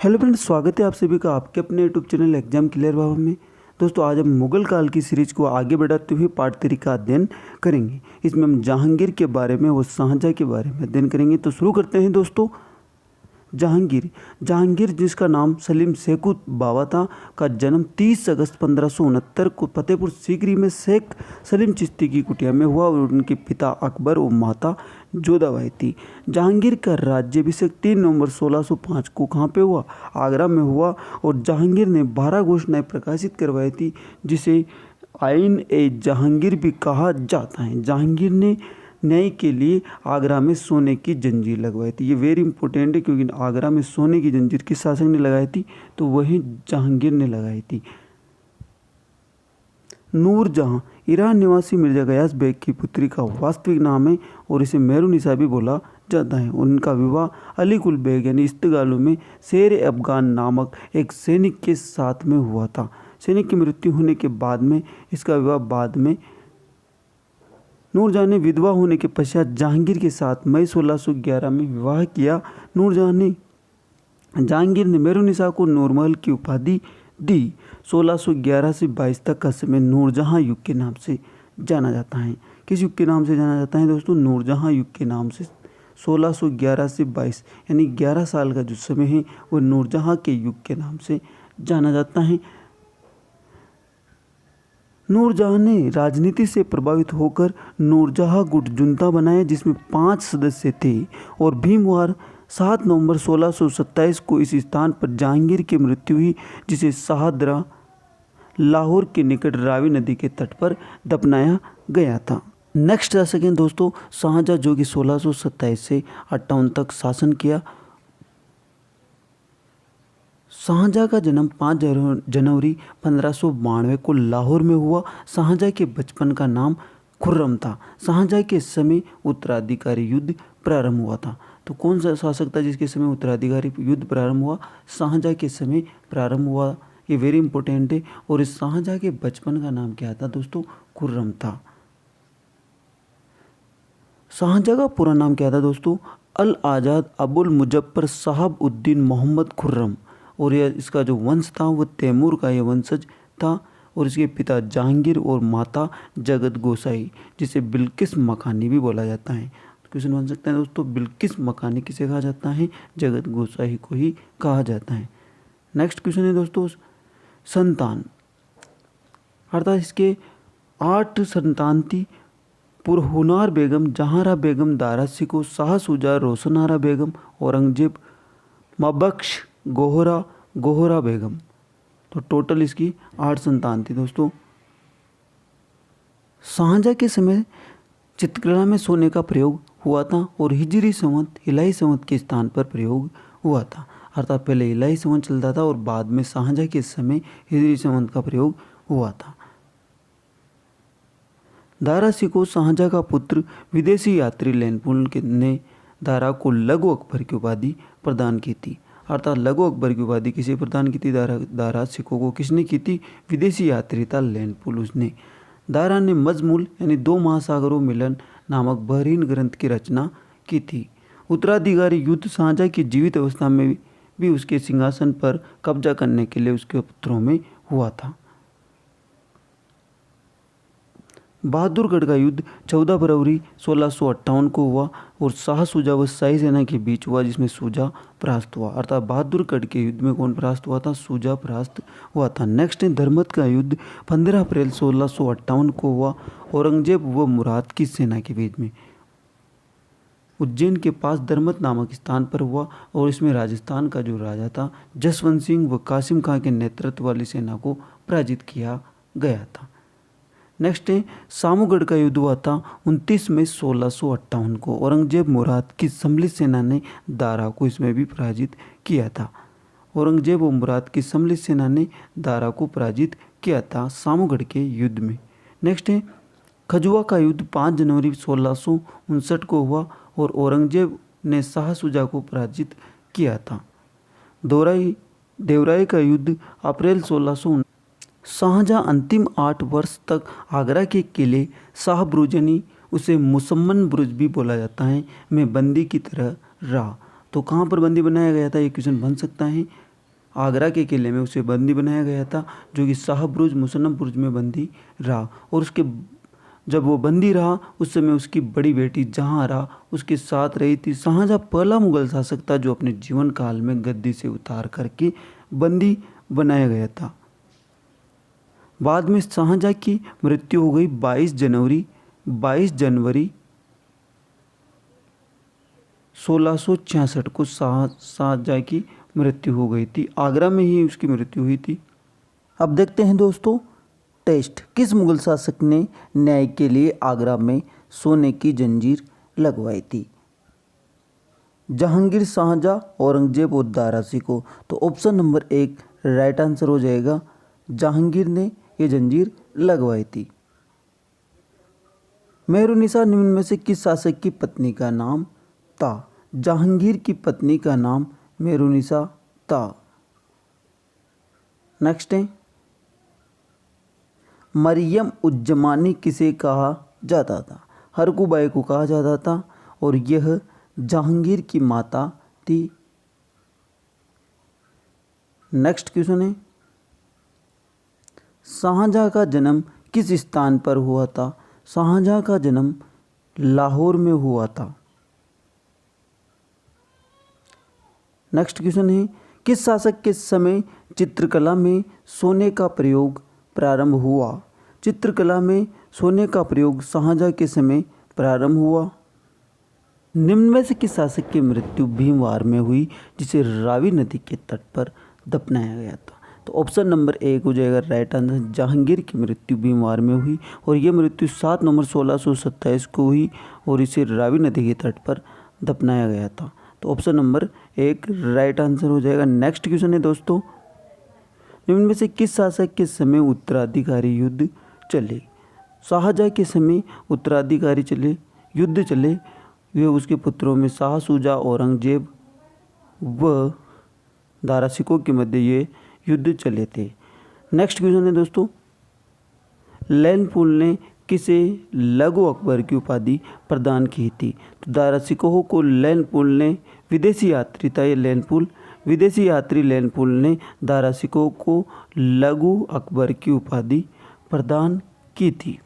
Hello friends, स्वागत है आप सभी का आपके अपने यूट्यूब चैनल एग्जाम क्लियर बाबा में। दोस्तों, आज हम मुगल काल की सीरीज को आगे बढ़ाते हुए पार्ट 3 का अध्ययन करेंगे। इसमें हम जहांगीर के बारे में और शाहजहाँ के बारे में अध्ययन करेंगे। तो शुरू करते हैं दोस्तों। जहांगीर जिसका नाम सलीम शेखुत बावा था, का जन्म 30 अगस्त 1569 को फतेहपुर सीकरी में शेख सलीम चिश्ती की कुटिया में हुआ और उनके पिता अकबर और माता जोधाबाई थी। जहांगीर का राज्याभिषेक 3 नवंबर 1605 को कहाँ पे हुआ? आगरा में हुआ। और जहांगीर ने 12 घोषणाएं प्रकाशित करवाई थी, जिसे आइन ए जहांगीर भी कहा जाता है। जहांगीर ने न्याय के लिए आगरा में सोने की जंजीर लगवाई थी। ये वेरी इंपॉर्टेंट है, क्योंकि आगरा में सोने की जंजीर किस शासक ने लगाई थी? तो वही जहांगीर ने लगाई थी। नूरजहां ईरान निवासी मिर्जा गयास बेग की पुत्री का वास्तविक नाम है और इसे मेहरुनिसा भी बोला जाता है। उनका विवाह अली कुल बेग यानी इस्तागालो में शेर अफगान नामक एक सैनिक के साथ में हुआ था। सैनिक की मृत्यु होने के बाद में इसका विवाह बाद में नूरजहां ने विधवा होने के पश्चात जहांगीर के साथ मई 1611 में विवाह किया। जहांगीर ने मेहरुनिसा को नूरमहल की उपाधि दी। 1611 से 22 तक का समय नूरजहां युग के नाम से जाना जाता है। किस युग के नाम से जाना जाता है दोस्तों? नूरजहां युग के नाम से। 1611 से 22 यानी 11 साल का जो समय है वो नूरजहां के युग के नाम से जाना जाता है। नूरजहां ने राजनीति से प्रभावित होकर नूरजहां गुट जुंता बनाया, जिसमें 5 सदस्य थे। और भीमवार 7 नवंबर 1627 को इस स्थान पर जहांगीर की मृत्यु हुई, जिसे शाहदरा लाहौर के निकट रावी नदी के तट पर दफनाया गया था। नेक्स्ट जा सकें दोस्तों, शाहजहाँ, जो कि 1627 से 58 तक शासन किया। शाहजहाँ का जन्म 5 जनवरी 1592 को लाहौर में हुआ। शाहजहाँ के बचपन का नाम खुर्रम था। शाहजहाँ के समय उत्तराधिकारी युद्ध प्रारंभ हुआ था। तो कौन सा शासक था जिसके समय उत्तराधिकारी युद्ध प्रारंभ हुआ? शाहजहाँ के समय प्रारंभ हुआ। ये वेरी इंपॉर्टेंट है। और इस शाहजहाँ के बचपन का नाम क्या था दोस्तों? खुर्रम था। शाहजहाँ का पूरा नाम क्या था दोस्तों? अल आज़ाद अबुल मुजफ्फर साहब उद्दीन मोहम्मद खुर्रम। और यह इसका जो वंश था वो तैमूर का ये वंशज था। और इसके पिता जहांगीर और माता जगत गोसाई, जिसे बिल्किस मकानी भी बोला जाता है। क्वेश्चन बन सकता है दोस्तों, बिल्किस मकानी किसे कहा जाता है? जगत गोसाई को ही कहा जाता है। नेक्स्ट क्वेश्चन है दोस्तों, संतान, अर्थात इसके 8 संतान थी। पुरहुनार बेगम, जहांरा बेगम, दारा शिको, शाह शुजा, रोशनारा बेगम, औरंगजेब, मबख्श, गोहरा बेगम। तो टोटल इसकी 8 संतान थी दोस्तों। शाहजहाँ के समय चित्रकला में सोने का प्रयोग हुआ था और हिजरी संवत इलाही संवत के स्थान पर प्रयोग हुआ था। अर्थात पहले इलाही संवत चलता था और बाद में शाहजहाँ के समय हिजरी संवत का प्रयोग हुआ था। दारा शिकोह शाहजहाँ का पुत्र विदेशी यात्री लैनपुल ने दारा को लघु अकबर की उपाधि प्रदान की थी। अर्थात लघु अकबर की उपाधि किसे प्रदान की थी? दारा शिकोह को किसने की थी? विदेशी यात्री था लैनपुल, उसने। दारा ने मजमूल यानी 2 महासागरों मिलन नामक बेहतरीन ग्रंथ की रचना की थी। उत्तराधिकारी युद्ध शाहजहाँ की जीवित अवस्था में भी उसके सिंहासन पर कब्जा करने के लिए उसके पुत्रों में हुआ था। बहादुरगढ़ का युद्ध 14 फरवरी 1658 को हुआ और शाह शुजा व शाही सेना के बीच हुआ, जिसमें शुजा परास्त हुआ। अर्थात बहादुरगढ़ के युद्ध में कौन परास्त हुआ था? शुजा परास्त हुआ था। नेक्स्ट है धर्मत का युद्ध 15 अप्रैल 1658 को हुआ, औरंगजेब व मुराद की सेना के बीच में। उज्जैन के पास धर्मत नामक स्थान पर हुआ और इसमें राजस्थान का जो राजा था जसवंत सिंह व कासिम खां के नेतृत्व वाली सेना को पराजित किया गया था। नेक्स्ट है सामूगढ़ का युद्ध हुआ था 29 मई 1658 को। औरंगजेब मुराद की सम्मिलित सेना ने दारा को इसमें भी पराजित किया था। औरंगजेब और मुराद की सम्मिलित सेना ने दारा को पराजित किया था सामूगढ़ के युद्ध में। नेक्स्ट है खजुआ का युद्ध 5 जनवरी 1659 को हुआ और औरंगजेब ने शाह शुजा को पराजित किया था। देवराई का युद्ध अप्रैल 1659। शाहजहाँ अंतिम 8 वर्ष तक आगरा के किले शाह बुरुज यानी उसे मुसम्मन बुरुज भी बोला जाता है में बंदी की तरह रहा। तो कहाँ पर बंदी बनाया गया था? ये क्वेश्चन बन सकता है। आगरा के किले में उसे बंदी बनाया गया था, जो कि शाहबुरुज मुसन्नफ बुरुज में बंदी रहा। और उसके जब वो बंदी रहा उस समय उसकी बड़ी बेटी जहांआरा उसके साथ रही थी। शाहजहाँ पहला मुगल शासक था जो अपने जीवन काल में गद्दी से उतार करके बंदी बनाया गया था। बाद में शाहजहाँ की मृत्यु हो गई 22 जनवरी 1666 को शाहजहाँ की मृत्यु हो गई थी। आगरा में ही उसकी मृत्यु हुई थी। अब देखते हैं दोस्तों टेस्ट, किस मुगल शासक ने न्याय के लिए आगरा में सोने की जंजीर लगवाई थी? जहांगीर, शाहजहाँ, औरंगजेब और दारा शिकोह। तो ऑप्शन नंबर 1 राइट आंसर हो जाएगा। जहांगीर ने ये जंजीर लगवाई थी। मेहरुन्निसा निम्न में से किस शासक की पत्नी का नाम था? जहांगीर की पत्नी का नाम मेहरुन्निसा था। नेक्स्ट है, मरियम उज़्ज़मानी किसे कहा जाता था? हरकुबाई को कहा जाता था और यह जहांगीर की माता थी। नेक्स्ट क्वेश्चन है, शाहजहाँ का जन्म किस स्थान पर हुआ था? शाहजहाँ का जन्म लाहौर में हुआ था। नेक्स्ट क्वेश्चन है, किस शासक के समय चित्रकला में सोने का प्रयोग प्रारंभ हुआ? चित्रकला में सोने का प्रयोग शाहजहाँ के समय प्रारंभ हुआ। निम्न में से किस शासक की मृत्यु भीमवार में हुई जिसे रावी नदी के तट पर दफनाया गया था? तो ऑप्शन नंबर 1 हो जाएगा राइट आंसर। जहांगीर की मृत्यु भीमवार में हुई और यह मृत्यु 7 नवंबर 1627 को हुई और इसे रावी नदी के तट पर दफनाया गया था। तो ऑप्शन नंबर 1 राइट आंसर हो जाएगा। नेक्स्ट क्वेश्चन है दोस्तों, निम्न में से किस शासक के समय उत्तराधिकारी युद्ध चले? शाहजहाँ के समय उत्तराधिकारी युद्ध चले। वे उसके पुत्रों में शाह शुजा, औरंगजेब व दारा शिकोह के मध्य ये युद्ध चले थे। नेक्स्ट क्वेश्चन है दोस्तों, लैलपुल ने किसे लघु अकबर की उपाधि प्रदान की थी? तो दारा शिकोह को लैलपुल ने, विदेशी यात्री था ये लैलपुल, विदेशी यात्री लैलपुल ने दारा शिकोह को लघु अकबर की उपाधि प्रदान की थी।